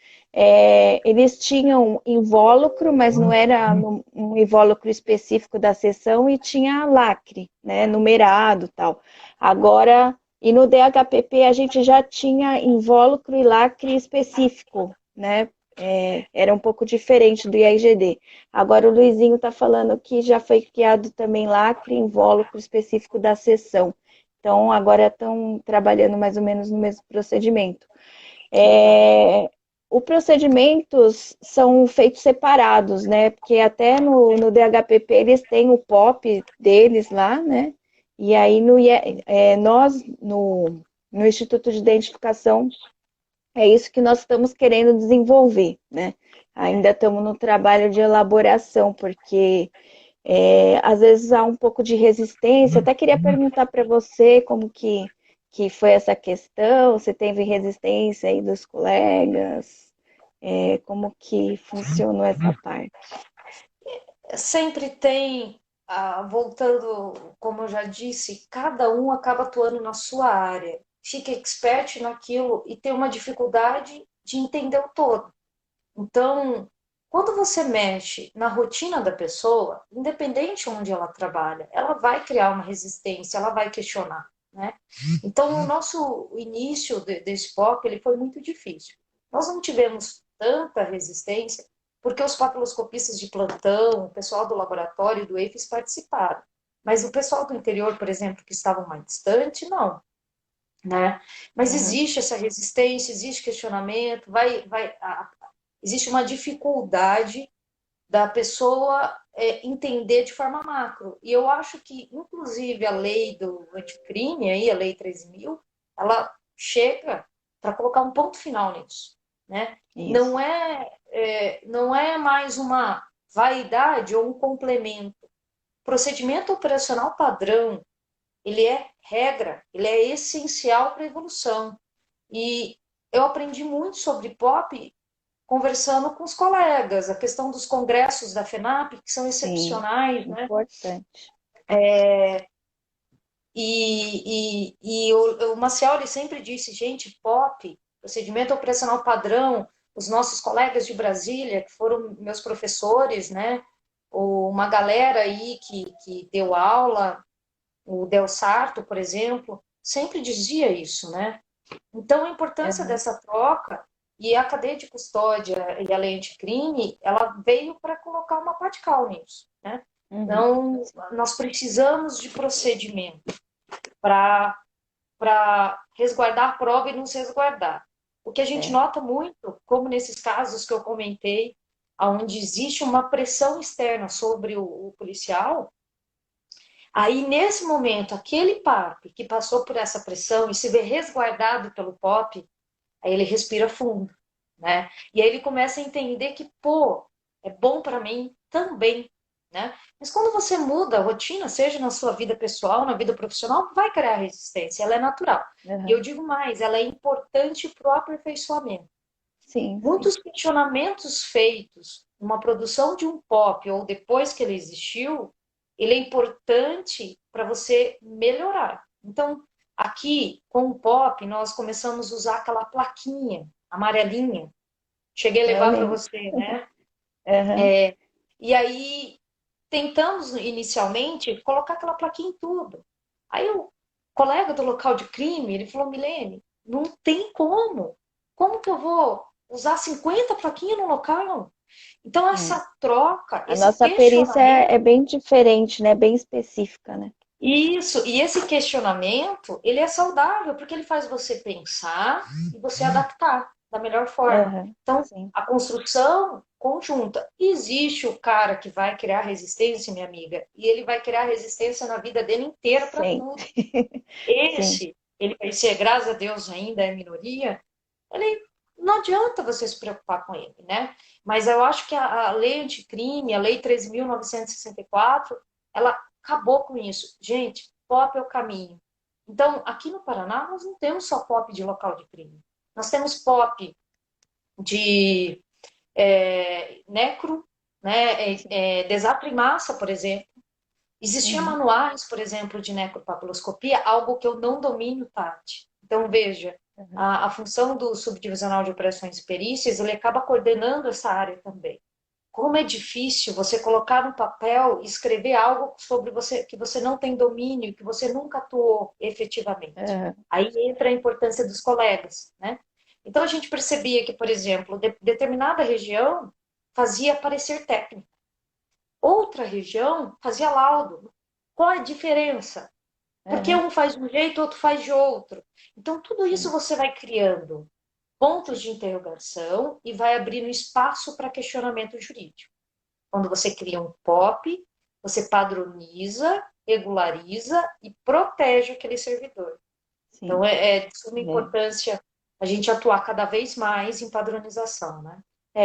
eles tinham invólucro, mas não era um invólucro específico da seção e tinha lacre, né? Numerado e tal. Agora e no DHPP a gente já tinha invólucro e lacre específico, né? Era um pouco diferente do IRGD. Agora o Luizinho está falando que já foi criado também lacre e invólucro específico da seção. Então agora estão trabalhando mais ou menos no mesmo procedimento. Que legal. Os procedimentos são feitos separados, né? Porque até no DHPP eles têm o POP deles lá, né? E aí nós, no Instituto de Identificação, é isso que nós estamos querendo desenvolver, né? Ainda estamos no trabalho de elaboração, porque Às vezes há um pouco de resistência. Até queria perguntar para você como que foi essa questão, se teve resistência aí dos colegas, como que funcionou essa parte. Sempre tem, voltando, como eu já disse, cada um acaba atuando na sua área, fica expert naquilo e tem uma dificuldade de entender o todo. Então, quando você mexe na rotina da pessoa, independente onde ela trabalha, ela vai criar uma resistência, ela vai questionar, né? Então, o nosso início desse POC, ele foi muito difícil. Nós não tivemos tanta resistência, porque os papiloscopistas de plantão, o pessoal do laboratório do EIFES participaram. Mas o pessoal do interior, por exemplo, que estavam mais distante, não, né? Mas Uhum. existe essa resistência, existe questionamento, existe uma dificuldade da pessoa entender de forma macro. E eu acho que, inclusive, a lei do anticrime, aí, a lei 13.000, ela chega para colocar um ponto final nisso. Né? Isso. Não é mais uma vaidade ou um complemento. Procedimento operacional padrão, ele é regra, ele é essencial para a evolução. E eu aprendi muito sobre POP conversando com os colegas, a questão dos congressos da FENAP, que são Sim, excepcionais, né? importante. E o Maciel ele sempre disse, gente, POP, procedimento operacional padrão, os nossos colegas de Brasília, que foram meus professores, né? Uma galera aí que deu aula, o Del Sarto, por exemplo, sempre dizia isso, né? Então, a importância Uhum. dessa troca e a cadeia de custódia e a lei anticrime, ela veio para colocar uma pá de cal nisso, né? Uhum. Não, nós precisamos de procedimento para resguardar a prova e nos resguardar. O que a gente É. nota muito, como nesses casos que eu comentei, onde existe uma pressão externa sobre o policial, aí, nesse momento, aquele PAP que passou por essa pressão e se vê resguardado pelo POP, aí ele respira fundo, né? E aí ele começa a entender que, pô, é bom para mim também, né? Mas quando você muda a rotina, seja na sua vida pessoal, na vida profissional, vai criar resistência, ela é natural. E eu Uhum. digo mais, ela é importante para o aperfeiçoamento. Sim, sim. Muitos questionamentos feitos numa produção de um pop ou depois que ele existiu, ele é importante para você melhorar. Então, aqui com o pop, nós começamos a usar aquela plaquinha amarelinha. Cheguei a Eu levar para lembro. você, né? Uhum. E aí tentamos inicialmente colocar aquela plaquinha em tudo. Aí o colega do local de crime, ele falou, Milene, não tem como. Como que eu vou usar 50 plaquinhas no local? Então, É. essa troca, A esse nossa perícia é questionamento, bem diferente, né? Bem específica, né? isso, e esse questionamento, ele é saudável, porque ele faz você pensar e você adaptar da melhor forma. Uhum. Então, Sim. a construção conjunta. Existe o cara que vai criar resistência, minha amiga, e ele vai criar resistência na vida dele inteira para Sim. tudo. Sim. Ele vai ser, graças a Deus, ainda é minoria, ele não adianta você se preocupar com ele, né? Mas eu acho que a lei anticrime, a lei 13.964, ela acabou com isso. Gente, POP é o caminho. Então, aqui no Paraná, nós não temos só POP de local de crime. Nós temos POP de necro, né, Sim. desastre em massa, por exemplo. Existiam Uhum. manuais, por exemplo, de necropapiloscopia, algo que eu não domino, Tati. Então, veja, Uhum. a função do subdivisional de operações e perícias, ele acaba coordenando essa área também. Como é difícil você colocar no papel e escrever algo sobre você que você não tem domínio, que você nunca atuou efetivamente. Uhum. Aí entra a importância dos colegas, né? Então a gente percebia que, por exemplo, determinada região fazia parecer técnico, outra região fazia laudo. Qual a diferença? Porque Uhum. um faz de um jeito, outro faz de outro. Então tudo isso Sim. você vai criando pontos de interrogação e vai abrindo espaço para questionamento jurídico. Quando você cria um POP, você padroniza, regulariza e protege aquele servidor. Então, Sim. é de suma É. importância a gente atuar cada vez mais em padronização, né?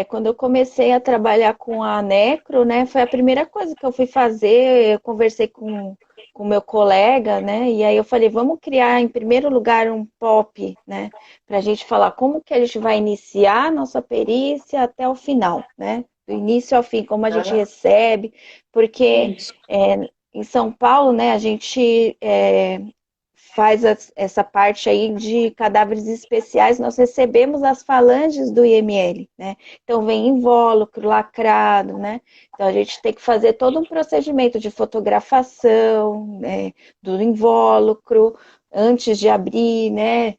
Quando eu comecei a trabalhar com a Necro, né, foi a primeira coisa que eu fui fazer. Eu conversei com meu colega, né, e aí eu falei, vamos criar em primeiro lugar um POP, né, para a gente falar como que a gente vai iniciar a nossa perícia até o final, né, do início ao fim, como a gente recebe, porque Isso. em São Paulo, né, a gente faz essa parte aí de cadáveres especiais, nós recebemos as falanges do IML, né? Então vem invólucro, lacrado, né? Então a gente tem que fazer todo um procedimento de fotografação, né, do invólucro antes de abrir, né?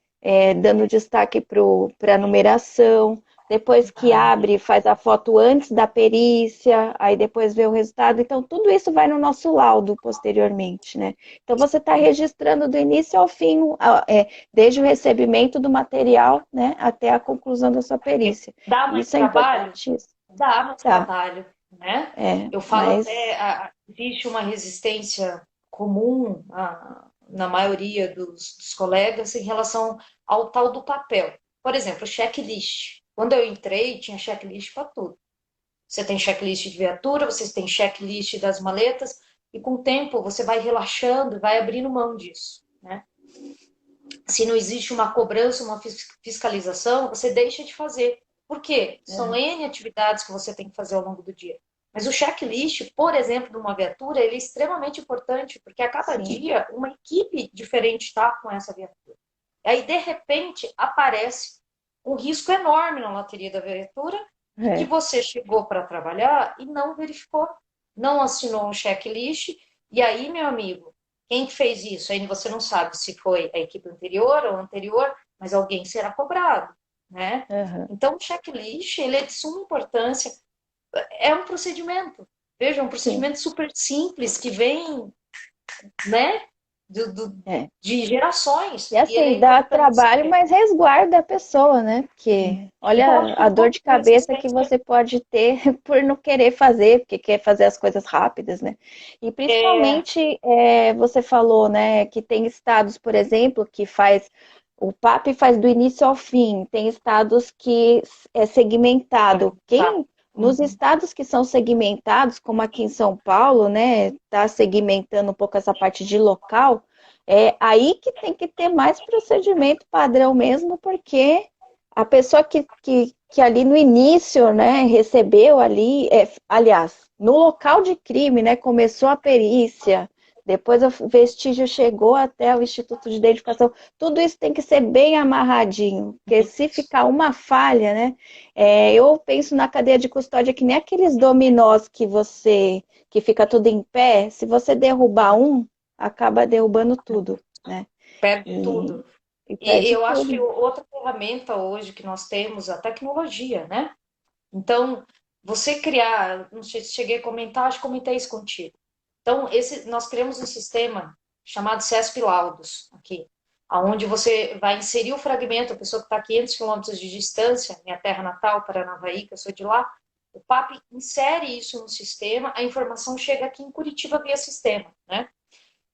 Dando destaque para a numeração. Depois que abre, faz a foto antes da perícia, aí depois vê o resultado. Então, tudo isso vai no nosso laudo posteriormente, né? Então, você está registrando do início ao fim, desde o recebimento do material, né, até a conclusão da sua perícia. Dá mais Isso é trabalho? importantíssimo. Dá mais Tá, trabalho, né? Eu falo mas até, existe uma resistência comum na maioria dos colegas em relação ao tal do papel. Por exemplo, checklist. Quando eu entrei, tinha checklist para tudo. Você tem checklist de viatura, você tem checklist das maletas, e com o tempo você vai relaxando, vai abrindo mão disso, né? Se não existe uma cobrança, uma fiscalização, você deixa de fazer. Por quê? São N atividades que você tem que fazer ao longo do dia. Mas o checklist, por exemplo, de uma viatura, ele é extremamente importante, porque a cada sim, dia uma equipe diferente está com essa viatura. E aí, de repente, aparece um risco enorme na loteria da viatura e que é, você chegou para trabalhar e não verificou, não assinou um checklist. E aí, meu amigo, quem fez isso? Aí você não sabe se foi a equipe anterior ou anterior, mas alguém será cobrado, né? uhum, Então, o checklist, ele é de suma importância. É um procedimento. Veja, é um sim, procedimento super simples que vem, né, do, do, é. de gerações. E E ele é assim, dá importante trabalho, saber. mas resguarda a pessoa, né? Porque Eu olha acho que a um dor pouco de de cabeça que resistência você pode ter por não querer fazer, porque quer fazer as coisas rápidas, né? E é, principalmente, você falou, né, que tem estados, por exemplo, que faz o PAP faz do início ao fim, tem estados que é segmentado. tá. Quem nos Uhum. estados que são segmentados, como aqui em São Paulo, né, tá segmentando um pouco essa parte de local, é aí que tem que ter mais procedimento padrão mesmo, porque a pessoa que ali no início, né, recebeu ali, aliás, no local de crime, né, começou a perícia, depois o vestígio chegou até o Instituto de Identificação, tudo isso tem que ser bem amarradinho, porque se ficar uma falha, né, eu penso na cadeia de custódia que nem aqueles dominós que fica tudo em pé, se você derrubar um, acaba derrubando tudo, né? Perde E, tudo. e E perde eu acho que tudo. outra ferramenta hoje que nós temos, a tecnologia, né? Então, você criar, não sei se cheguei a comentar, acho que comentei isso contigo. Então, nós criamos um sistema chamado CESP Laudos aqui, aonde você vai inserir o fragmento, a pessoa que está a 500 quilômetros de distância, minha terra natal, Paranavaí, que eu sou de lá, o PAP insere isso no sistema, a informação chega aqui em Curitiba via sistema, né?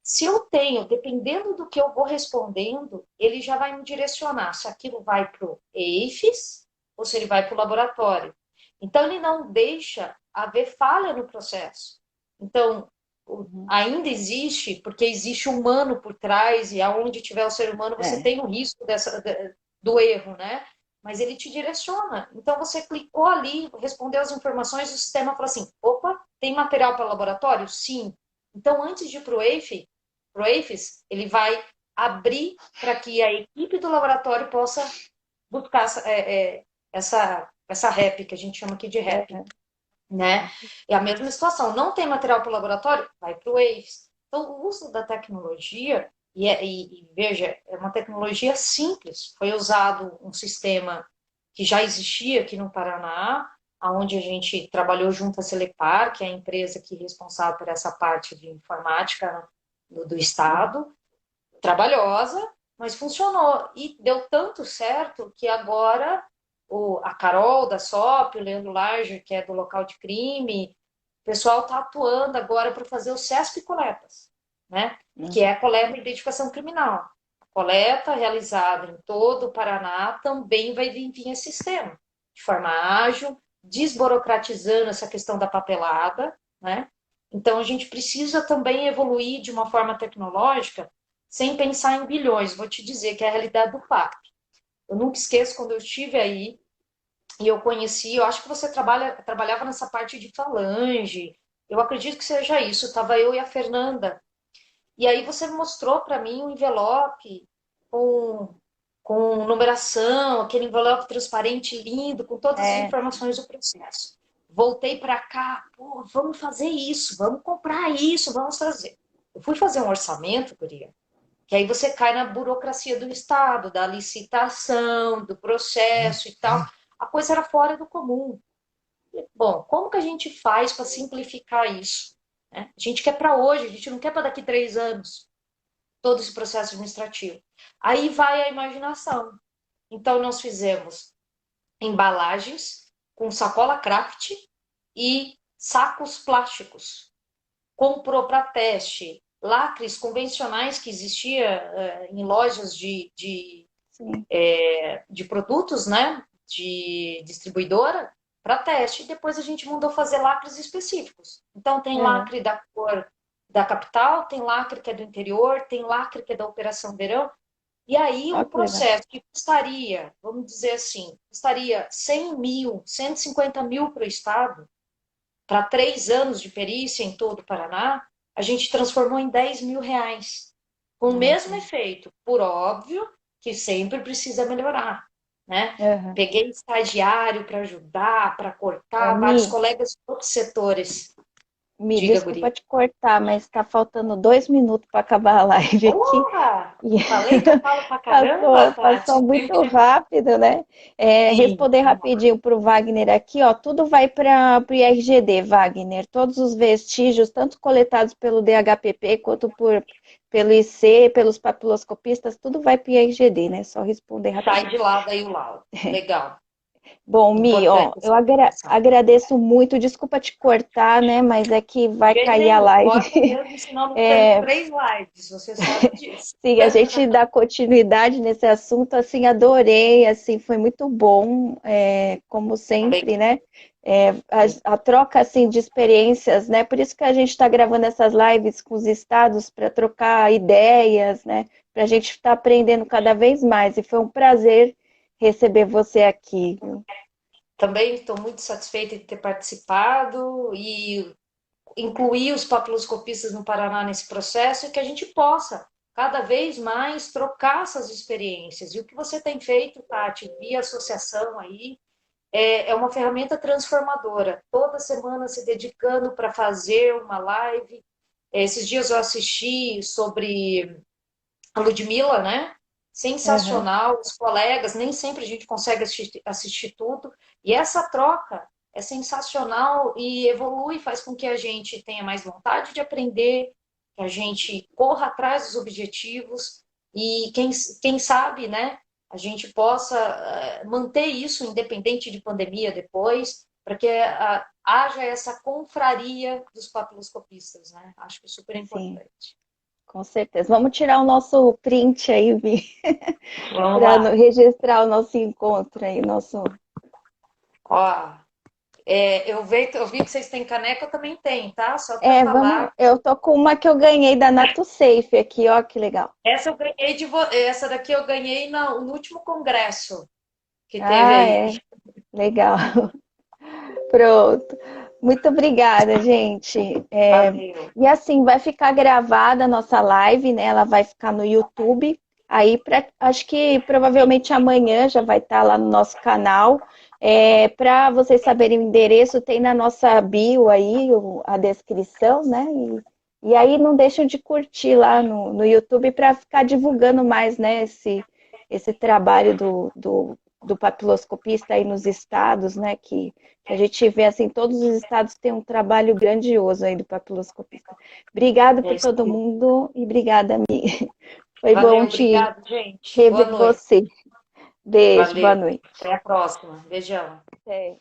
Se eu tenho, dependendo do que eu vou respondendo, ele já vai me direcionar se aquilo vai para o EIFES ou se ele vai para o laboratório. Então, ele não deixa haver falha no processo. Então, Uhum. ainda existe, porque existe o humano por trás, e aonde tiver o ser humano, você É, tem o risco do erro, né? Mas ele te direciona. Então, você clicou ali, respondeu as informações, o sistema fala assim: opa, tem material para laboratório? Sim. Então, antes de ir para o EIFES, ele vai abrir para que a equipe do laboratório possa buscar essa REP, que a gente chama aqui de REP, é, né? É a mesma situação. Não tem material para o laboratório? Vai para o WAVES. Então, o uso da tecnologia, e veja, é uma tecnologia simples. Foi usado um sistema que já existia aqui no Paraná, onde a gente trabalhou junto à Celepar, que é a empresa que é responsável por essa parte de informática do Estado, trabalhosa, mas funcionou. E deu tanto certo que agora a Carol da SOP, o Leandro Larger, que é do local de crime, o pessoal está atuando agora para fazer o CESP Coletas, né? Que é uhum. a coleta de identificação criminal. A coleta realizada em todo o Paraná também vai vir via sistema. de forma ágil, desburocratizando essa questão da papelada, né? Então, a gente precisa também evoluir de uma forma tecnológica sem pensar em bilhões. Vou te dizer que é a realidade do PAC. Eu nunca esqueço quando eu estive aí e eu conheci, eu acho que você trabalhava nessa parte de falange, eu acredito que seja isso, estava eu e a Fernanda. E aí você mostrou para mim um envelope com, com numeração, aquele envelope transparente lindo, com todas as É, informações do processo. Voltei para cá, pô, vamos fazer isso, vamos comprar isso, vamos fazer. Eu fui fazer um orçamento, guria, que aí você cai na burocracia do Estado, da licitação, do processo e tal. A coisa era fora do comum. Bom, como que a gente faz para simplificar isso? Né? A gente quer para hoje, a gente não quer para daqui 3 anos todo esse processo administrativo. Aí vai a imaginação. Então, nós fizemos embalagens com sacola craft e sacos plásticos. Comprou para teste lacres convencionais que existia em lojas sim. de produtos, né, de distribuidora, para teste. E depois a gente mandou fazer lacres específicos. Então, tem Uhum. lacre da cor da capital, tem lacre que é do interior, tem lacre que é da Operação Verão. E aí, Ó, um que legal. processo que custaria, vamos dizer assim, custaria 100 mil, 150 mil para o Estado, para 3 anos de perícia em todo o Paraná, a gente transformou em 10 mil reais. Com o Ah, mesmo sim. efeito, por óbvio que sempre precisa melhorar, né? Uhum. Peguei estagiário para ajudar, para Ô, cortar, vários Mi, colegas de outros setores. Diga, desculpa guria. te cortar, mas está faltando 2 minutos para acabar a live aqui. Porra! E Falei que eu falo pra caramba, passou Tati. muito rápido, né? Sim, Responder rapidinho para o Wagner aqui, ó. Tudo vai para o IRGD, Wagner. Todos os vestígios, tanto coletados pelo DHPP quanto pelo IC, pelos papiloscopistas, tudo vai para o IRGD, né? Só responder sai rapidinho. de lado aí o laudo. Legal. Bom, Mi, ó, Importante eu essa informação. agradeço muito. Desculpa te cortar, né? Mas é que vai Jeito cair a nenhum, live. corta mesmo, senão não tem É, 3 lives, você sabe disso. sim, a gente dá continuidade nesse assunto, assim, adorei, assim, foi muito bom, como sempre, né? A troca, assim, de experiências, né? Por isso que a gente está gravando essas lives com os estados para trocar ideias, né? Para a gente estar aprendendo cada vez mais. E foi um prazer receber você aqui, viu? Também estou muito satisfeita de ter participado e incluir os papiloscopistas no Paraná nesse processo e que a gente possa cada vez mais trocar essas experiências. E o que você tem feito, Tati, via associação aí, é uma ferramenta transformadora. Toda semana se dedicando para fazer uma live. Esses dias eu assisti sobre a Ludmilla, né? Aham, Sensacional, os colegas, nem sempre a gente consegue assistir tudo, e essa troca é sensacional e evolui, faz com que a gente tenha mais vontade de aprender, que a gente corra atrás dos objetivos e quem sabe, né, a gente possa manter isso independente de pandemia depois, para que haja essa confraria dos papiloscopistas, né? Acho que é super sim, importante. com certeza. Vamos tirar o nosso print aí, Vi, Vamos para lá. registrar o nosso encontro aí, nosso. Ó, eu vi que vocês têm caneca, eu também tenho, tá? Só para Vamos. falar. Eu tô com uma que eu ganhei da NatoSafe aqui, ó, que legal. Essa eu ganhei essa daqui eu ganhei no último congresso que teve Ah, aí. é, legal. Pronto. Muito obrigada, gente. Valeu. E assim, vai ficar gravada a nossa live, né? Ela vai ficar no YouTube. Aí, acho que provavelmente amanhã já vai estar lá no nosso canal. Para vocês saberem o endereço, tem na nossa bio aí a descrição, né? E aí não deixam de curtir lá no YouTube para ficar divulgando mais, né? Esse trabalho do papiloscopista aí nos estados, né? Que a gente vê assim, todos os estados têm um trabalho grandioso aí do papiloscopista. Obrigada É por isso todo aí. mundo e obrigada, amiga. Foi bom Valeu, te obrigado, gente. Boa rever noite. você. Beijo, boa Valeu. noite. Até a próxima. Beijão. Até.